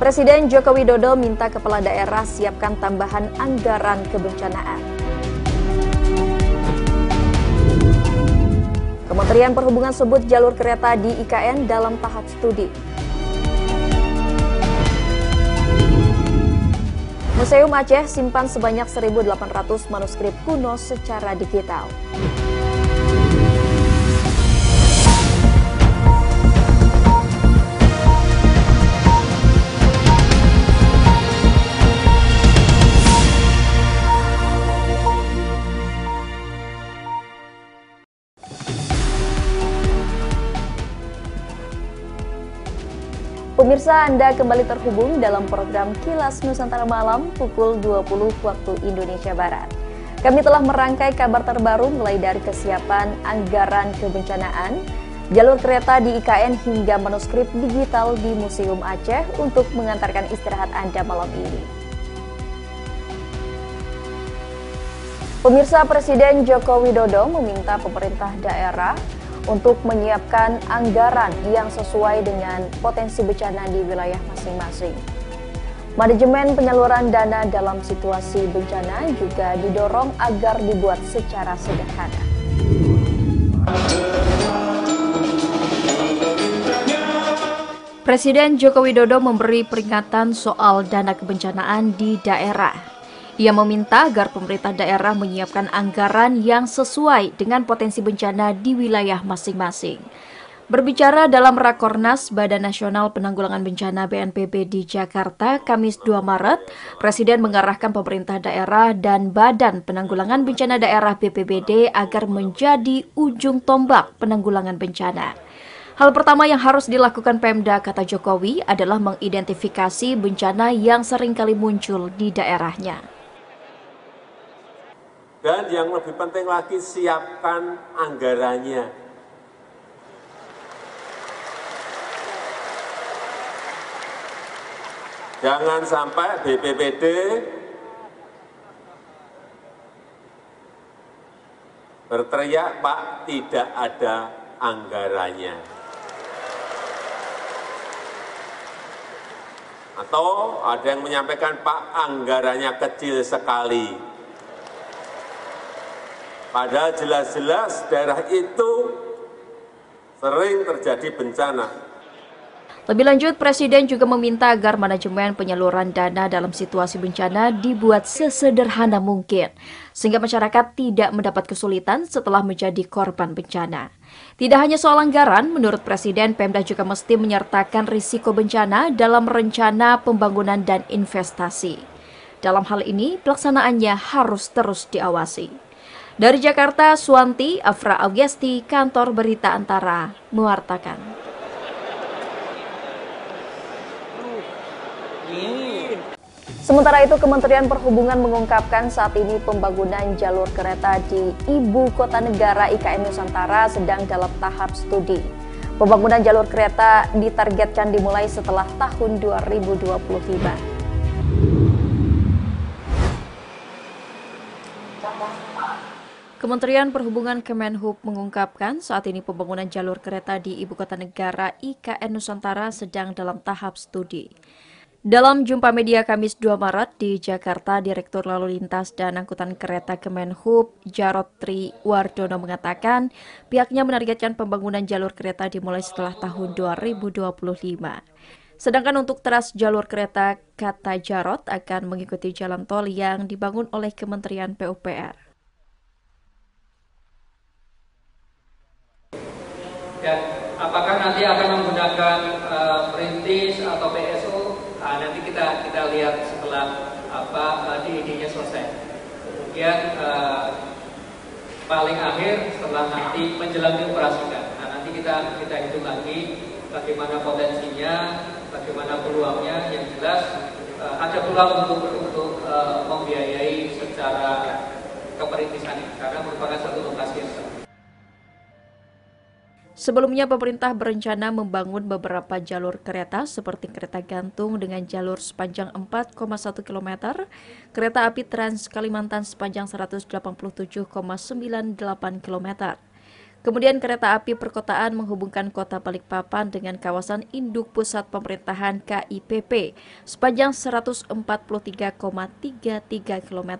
Presiden Joko Widodo minta kepala daerah siapkan tambahan anggaran kebencanaan. Kementerian Perhubungan sebut jalur kereta di IKN dalam tahap studi. Museum Aceh simpan sebanyak 1.800 manuskrip kuno secara digital. Pemirsa, Anda kembali terhubung dalam program Kilas Nusantara Malam pukul 20 waktu Indonesia Barat. Kami telah merangkai kabar terbaru mulai dari kesiapan anggaran kebencanaan, jalur kereta di IKN hingga manuskrip digital di Museum Aceh untuk mengantarkan istirahat Anda malam ini. Pemirsa, Presiden Joko Widodo meminta pemerintah daerah untuk menyiapkan anggaran yang sesuai dengan potensi bencana di wilayah masing-masing. Manajemen penyaluran dana dalam situasi bencana juga didorong agar dibuat secara sederhana. Presiden Joko Widodo memberi peringatan soal dana kebencanaan di daerah. Ia meminta agar pemerintah daerah menyiapkan anggaran yang sesuai dengan potensi bencana di wilayah masing-masing. Berbicara dalam Rakornas Badan Nasional Penanggulangan Bencana BNPB di Jakarta, Kamis 2 Maret, Presiden mengarahkan pemerintah daerah dan Badan Penanggulangan Bencana Daerah BPBD agar menjadi ujung tombak penanggulangan bencana. Hal pertama yang harus dilakukan Pemda, kata Jokowi, adalah mengidentifikasi bencana yang seringkali muncul di daerahnya. Dan yang lebih penting lagi, siapkan anggarannya. Jangan sampai BPBD berteriak, Pak, tidak ada anggarannya. Atau ada yang menyampaikan, Pak, anggarannya kecil sekali. Padahal jelas-jelas daerah itu sering terjadi bencana. Lebih lanjut, Presiden juga meminta agar manajemen penyaluran dana dalam situasi bencana dibuat sesederhana mungkin, sehingga masyarakat tidak mendapat kesulitan setelah menjadi korban bencana. Tidak hanya soal anggaran, menurut Presiden, Pemda juga mesti menyertakan risiko bencana dalam rencana pembangunan dan investasi. Dalam hal ini, pelaksanaannya harus terus diawasi. Dari Jakarta, Suwanti Afra Augesti, Kantor Berita Antara, mewartakan. Sementara itu, Kementerian Perhubungan mengungkapkan saat ini pembangunan jalur kereta di Ibu Kota Negara IKN Nusantara sedang dalam tahap studi. Pembangunan jalur kereta ditargetkan dimulai setelah tahun 2025. Kementerian Perhubungan Kemenhub mengungkapkan saat ini pembangunan jalur kereta di Ibu Kota Negara IKN Nusantara sedang dalam tahap studi. Dalam jumpa media Kamis 2 Maret di Jakarta, Direktur Lalu Lintas dan Angkutan Kereta Kemenhub, Jarod Triwardono mengatakan pihaknya menargetkan pembangunan jalur kereta dimulai setelah tahun 2025. Sedangkan untuk teras jalur kereta, kata Jarod, akan mengikuti jalan tol yang dibangun oleh Kementerian PUPR. Dan apakah nanti akan menggunakan perintis atau PSO? Nanti kita lihat setelah idenya selesai. Kemudian paling akhir setelah nanti menjelang dioperasikan. Nanti kita hitung lagi bagaimana potensinya, bagaimana peluangnya. Yang jelas ada peluang untuk membiayai secara keperintisan karena merupakan satu lokasi yang sama. Sebelumnya, pemerintah berencana membangun beberapa jalur kereta seperti kereta gantung dengan jalur sepanjang 4,1 km, kereta api Trans Kalimantan sepanjang 187,98 km, Kemudian kereta api perkotaan menghubungkan kota Balikpapan dengan kawasan induk pusat pemerintahan KIPP sepanjang 143,33 km,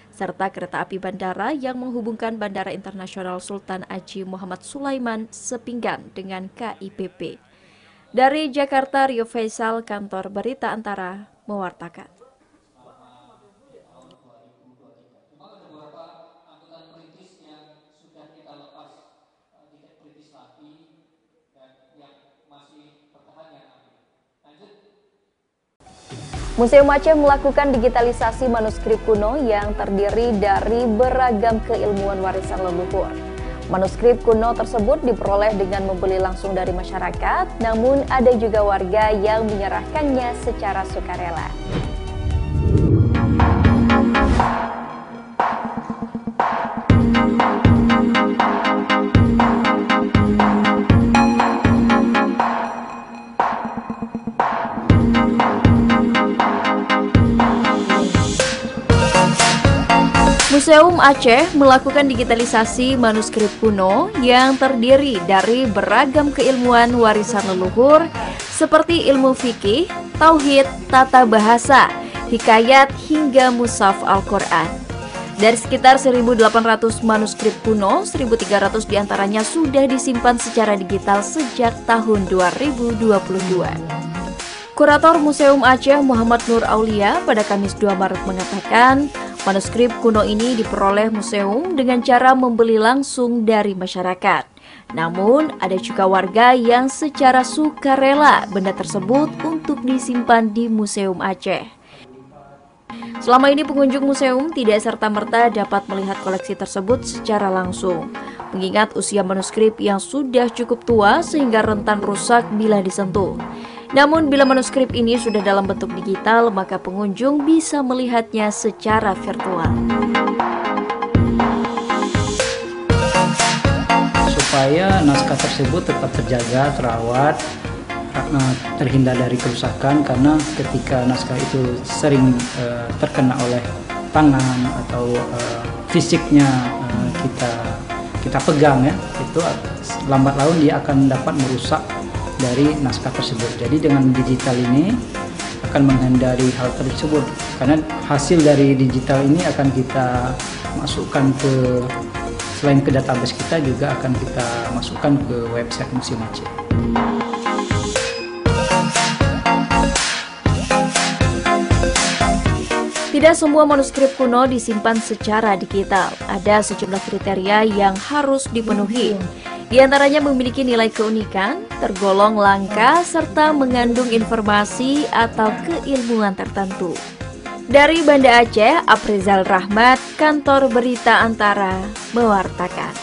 serta kereta api bandara yang menghubungkan Bandara Internasional Sultan Haji Muhammad Sulaiman Sepinggan dengan KIPP. Dari Jakarta, Rio Faisal, Kantor Berita Antara, mewartakan. Museum Aceh melakukan digitalisasi manuskrip kuno yang terdiri dari beragam keilmuan warisan leluhur. Manuskrip kuno tersebut diperoleh dengan membeli langsung dari masyarakat, namun ada juga warga yang menyerahkannya secara sukarela. Museum Aceh melakukan digitalisasi manuskrip kuno yang terdiri dari beragam keilmuan warisan leluhur seperti ilmu fikih, tauhid, tata bahasa, hikayat hingga mushaf Al-Quran. Dari sekitar 1.800 manuskrip kuno, 1.300 diantaranya sudah disimpan secara digital sejak tahun 2022. Kurator Museum Aceh Muhammad Nur Aulia pada Kamis 2 Maret mengatakan, manuskrip kuno ini diperoleh museum dengan cara membeli langsung dari masyarakat. Namun, ada juga warga yang secara sukarela benda tersebut untuk disimpan di Museum Aceh. Selama ini pengunjung museum tidak serta-merta dapat melihat koleksi tersebut secara langsung, mengingat usia manuskrip yang sudah cukup tua sehingga rentan rusak bila disentuh. Namun bila manuskrip ini sudah dalam bentuk digital, maka pengunjung bisa melihatnya secara virtual. Supaya naskah tersebut tetap terjaga, terawat, terhindar dari kerusakan, karena ketika naskah itu sering terkena oleh tangan atau fisiknya kita pegang ya, itu lambat laun dia akan dapat merusak dari naskah tersebut. Jadi dengan digital ini akan menghindari hal tersebut, karena hasil dari digital ini akan kita masukkan ke, selain ke database kita, juga akan kita masukkan ke website Museum Aceh. Tidak semua manuskrip kuno disimpan secara digital. Ada sejumlah kriteria yang harus dipenuhi. Di antaranya memiliki nilai keunikan, tergolong langka, serta mengandung informasi atau keilmuan tertentu. Dari Banda Aceh, Aprizal Rahmat, Kantor Berita Antara, mewartakan.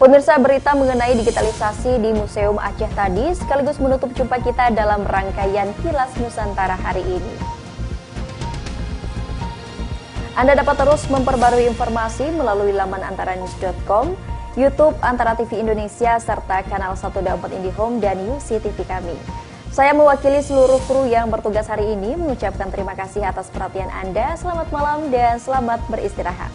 Pemirsa, berita mengenai digitalisasi di Museum Aceh tadi sekaligus menutup jumpa kita dalam rangkaian Kilas Nusantara hari ini. Anda dapat terus memperbarui informasi melalui laman antaranews.com, YouTube Antara TV Indonesia, serta kanal 124 IndiHome dan UC TV kami. Saya mewakili seluruh kru yang bertugas hari ini mengucapkan terima kasih atas perhatian Anda. Selamat malam dan selamat beristirahat.